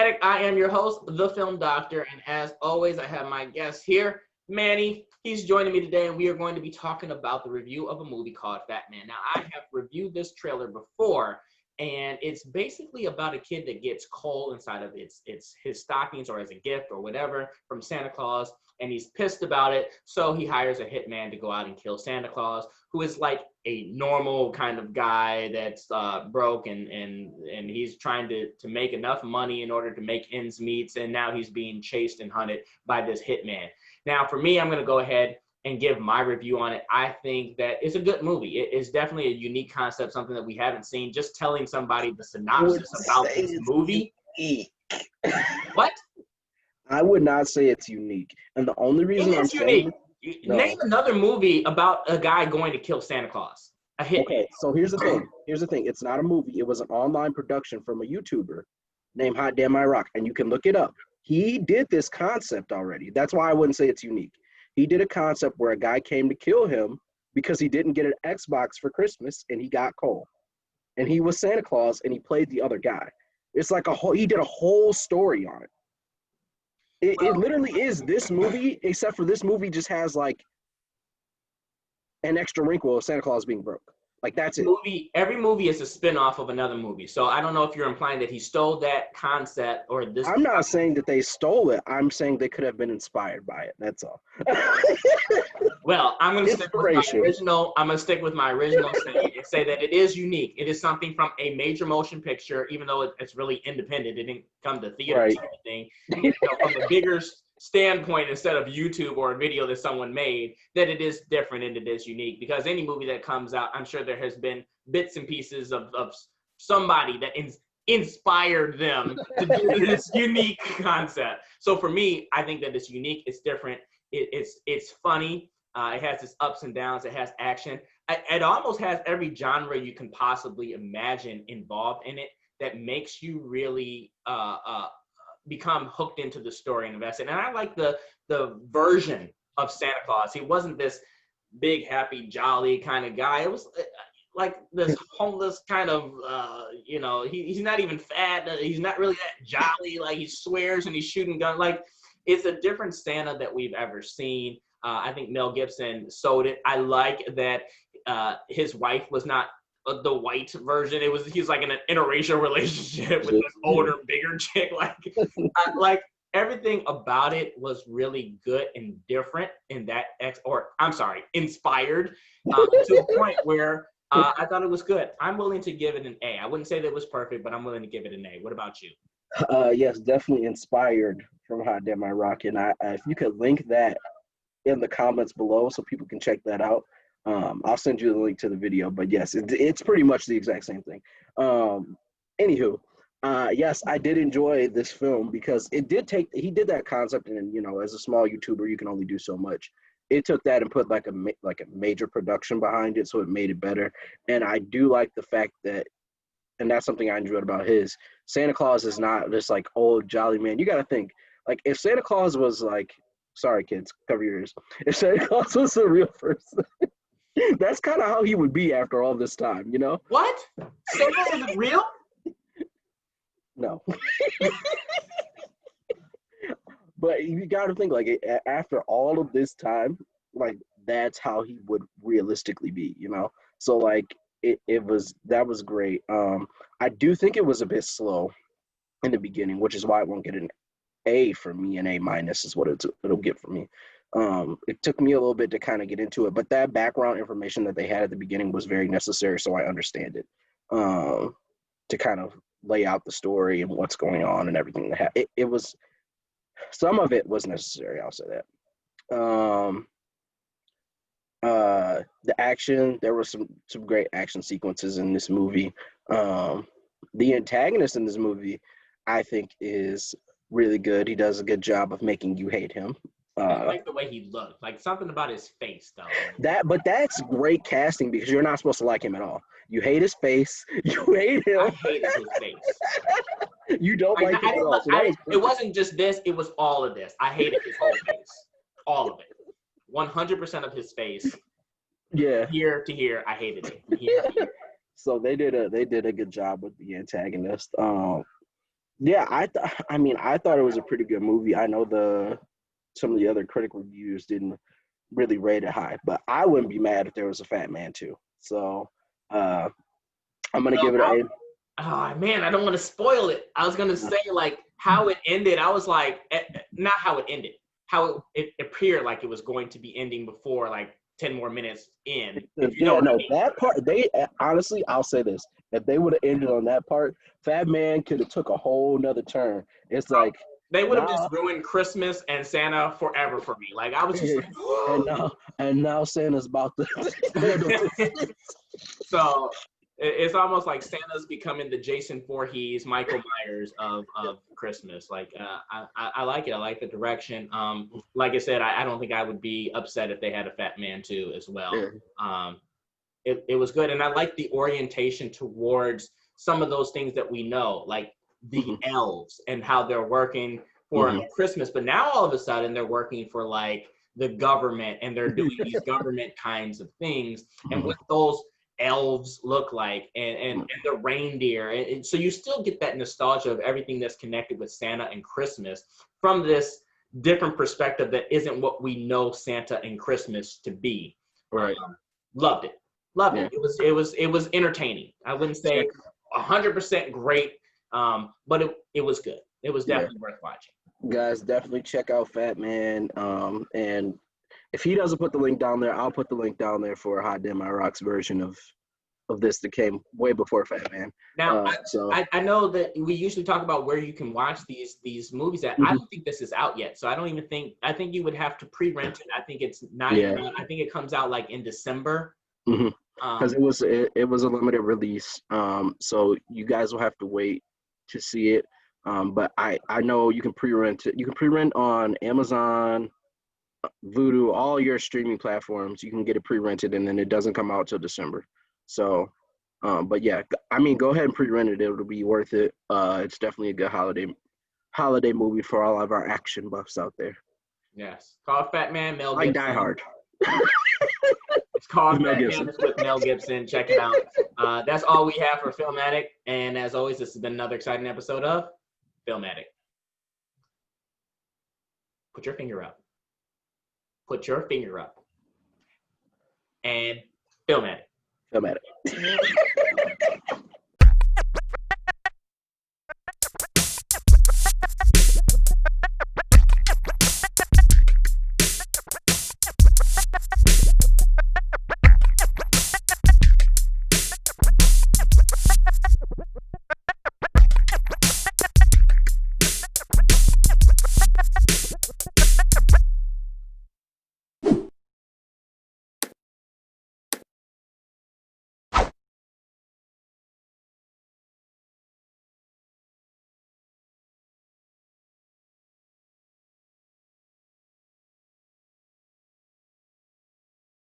Cinematic. I am your host, the Film Doctor, and as always, I have my guest here, Manny. He's joining me today, and we are going to be talking about the review of a movie called Fatman. Now, I have reviewed this trailer before, and it's basically about a kid that gets coal inside of his stockings or as a gift or whatever from Santa Claus, and he's pissed about it, so he hires a hitman to go out and kill Santa Claus, who is like a normal kind of guy that's broke and he's trying to make enough money in order to make ends meet, and now he's being chased and hunted by this hitman. Now, for me, I'm going to go ahead and give my review on it. I think that it's a good movie. It is definitely a unique concept, something that we haven't seen. Just telling somebody the synopsis about this movie. What? I would not say it's unique. And the only reason I'm saying Name another movie about a guy going to kill Santa Claus. A hit. Okay, so here's the thing. It's not a movie. It was an online production from a YouTuber named Hot Damn I Rock, and you can look it up. He did this concept already. That's why I wouldn't say it's unique. He did a concept where a guy came to kill him because he didn't get an Xbox for Christmas and he got coal. And he was Santa Claus and he played the other guy. It's like he did a whole story on it. It literally is this movie, except for this movie just has like an extra wrinkle of Santa Claus being broke. Like that's it. Every movie is a spin-off of another movie. So I don't know if you're implying that he stole that concept or this. I'm not saying that they stole it. I'm saying they could have been inspired by it. That's all. Well, I'm going to stick with my original. I'm going to stick with my original saying and say that it is unique. It is something from a major motion picture, even though it's really independent. It didn't come to theaters or anything. From a bigger standpoint, instead of YouTube or a video that someone made, that it is different and it is unique. Because any movie that comes out, I'm sure there has been bits and pieces of somebody that inspired them to do this unique concept. So for me, I think that it's unique. It's different. It's funny. It has its ups and downs. It has action. It almost has every genre you can possibly imagine involved in it that makes you really become hooked into the story and invested. And I like the version of Santa Claus. He wasn't this big, happy, jolly kind of guy. It was like this homeless kind of, he's not even fat. He's not really that jolly. Like he swears and he's shooting guns. Like it's a different Santa that we've ever seen. I think Mel Gibson sold it. I like that his wife was not the white version. He's like in an interracial relationship with this older, bigger chick. Like everything about it was really good and different in that inspired to a point where I thought it was good. I'm willing to give it an A. I wouldn't say that it was perfect, but I'm willing to give it an A. What about you? Yes, definitely inspired from Hot Damn I Rock. And if you could link that in the comments below so people can check that out. I'll send you the link to the video, but yes, it's pretty much the exact same thing. Anywho, yes, I did enjoy this film because he did that concept, and as a small YouTuber, you can only do so much. It took that and put like a major production behind it, so it made it better. And I do like the fact that, and that's something I enjoyed about Santa Claus is not this like old jolly man. You got to think, like if Santa Claus was like, sorry kids, cover your ears. If Santa Claus was a real person, that's kind of how he would be after all this time, What? Santa isn't real? No. But you got to think, like, after all of this time, like, that's how he would realistically be, So, like, that was great. I do think it was a bit slow in the beginning, which is why it won't get an A for me, and A- is what it'll get for me. It took me a little bit to kind of get into it, but that background information that they had at the beginning was very necessary, so I understand it, to kind of lay out the story and what's going on and everything. It was, some of it was necessary, I'll say that. The action, there were some great action sequences in this movie. The antagonist in this movie, I think, is really good. He does a good job of making you hate him. I like the way he looked. Like something about his face, though. But that's great casting because you're not supposed to like him at all. You hate his face. You hate him. I hated his face. You don't like him at all. It wasn't just this. It was all of this. I hated his whole face. All of it. 100% of his face. Yeah. Here to here, I hated it. Here to here. So they did a good job with the antagonist. Yeah, I thought it was a pretty good movie. I know some of the other critic reviews didn't really rate it high, but I wouldn't be mad if there was a Fat Man too. So uh, I'm gonna Well, give it an A. oh man, I don't want to spoil it. I was gonna say like how it ended. I was like, not how it ended, how it appeared like it was going to be ending before like 10 more minutes in. If you know Yeah, what I no, mean. that part they honestly, I'll say this: if they would have ended on that part, Fat Man could have took a whole nother turn. It's like They would have just now, ruined Christmas and Santa forever for me. Like I was just and like, now Santa's about to handle this. so it's almost like Santa's becoming the Jason Voorhees, Michael Myers of Christmas. Like I like it. I like the direction. Like I said, I don't think I would be upset if they had a Fat Man too as well. Yeah. It was good, and I like the orientation towards some of those things that we know, like the elves and how they're working for Christmas. But now all of a sudden they're working for like the government, and they're doing these government kinds of things, and what those elves look like, and the reindeer, and so you still get that nostalgia of everything that's connected with Santa and Christmas from this different perspective that isn't what we know Santa and Christmas to be. Right. Loved it. Loved Yeah. it. It was entertaining. I wouldn't say 100% great, but it was good. It was definitely worth watching. Guys, definitely check out Fat Man. And if he doesn't put the link down there, I'll put the link down there for Hot Damn My Rocks version of this that came way before Fat Man. Now, So I know that we usually talk about where you can watch these movies at. I don't think this is out yet, so I don't even think. I think you would have to pre-rent it. I think it's not. Yeah. I think it comes out like in December. Because it was a limited release, so you guys will have to wait to see it. But I know you can pre-rent it. You can pre-rent on Amazon, Vudu, all your streaming platforms. You can get it pre-rented, and then it doesn't come out till December. So, but yeah, I mean, go ahead and pre-rent it. It'll be worth it. It's definitely a good holiday movie for all of our action buffs out there. Yes, called Fat Man. Mel Like Gibson. Die Hard. It's called Mel Fat Gibson. Man with Mel Gibson. Check it out. That's all we have for Filmatic. And as always, this has been another exciting episode of Filmatic. Put your finger up. Put your finger up. And Filmatic. Filmatic.